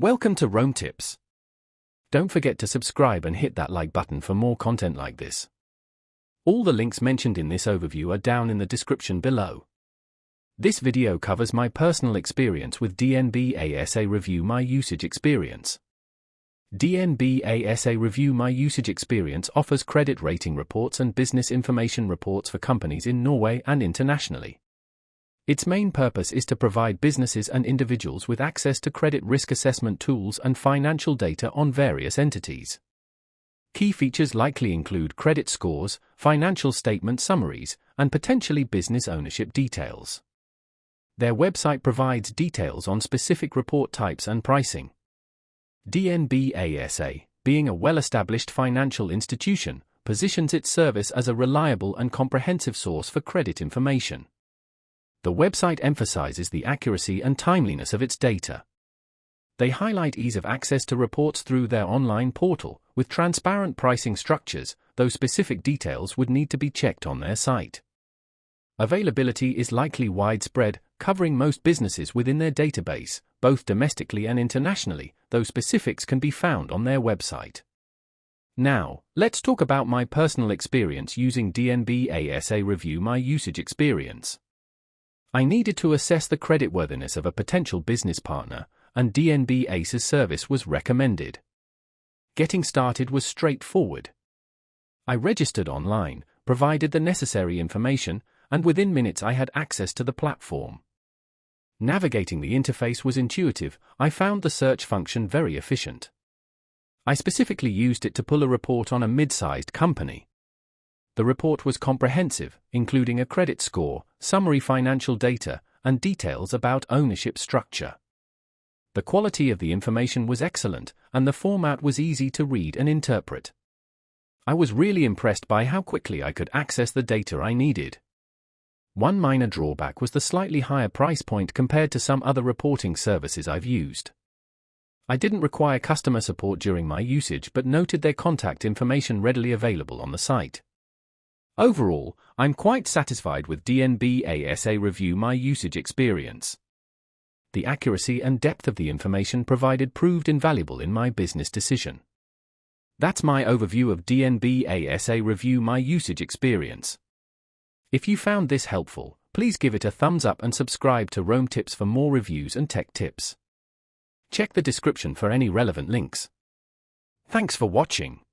Welcome to Rome Tips. Don't forget to subscribe and hit that like button for more content like this. All the links mentioned in this overview are down in the description below. This video covers my personal experience with DNB ASA Review My Usage Experience. DNB ASA Review My Usage Experience offers credit rating reports and business information reports for companies in Norway and internationally. Its main purpose is to provide businesses and individuals with access to credit risk assessment tools and financial data on various entities. Key features likely include credit scores, financial statement summaries, and potentially business ownership details. Their website provides details on specific report types and pricing. DNB ASA, being a well-established financial institution, positions its service as a reliable and comprehensive source for credit information. The website emphasizes the accuracy and timeliness of its data. They highlight ease of access to reports through their online portal, with transparent pricing structures, though specific details would need to be checked on their site. Availability is likely widespread, covering most businesses within their database, both domestically and internationally, though specifics can be found on their website. Now, let's talk about my personal experience using DNB ASA Review My Usage Experience. I needed to assess the creditworthiness of a potential business partner, and DNB ASA's service was recommended. Getting started was straightforward. I registered online, provided the necessary information, and within minutes I had access to the platform. Navigating the interface was intuitive. I found the search function very efficient. I specifically used it to pull a report on a mid-sized company. The report was comprehensive, including a credit score, summary financial data, and details about ownership structure. The quality of the information was excellent, and the format was easy to read and interpret. I was really impressed by how quickly I could access the data I needed. One minor drawback was the slightly higher price point compared to some other reporting services I've used. I didn't require customer support during my usage but noted their contact information readily available on the site. Overall, I'm quite satisfied with DNB ASA Review My Usage Experience. The accuracy and depth of the information provided proved invaluable in my business decision. That's my overview of DNB ASA Review My Usage Experience. If you found this helpful, please give it a thumbs up and subscribe to Rome Tips for more reviews and tech tips. Check the description for any relevant links. Thanks for watching.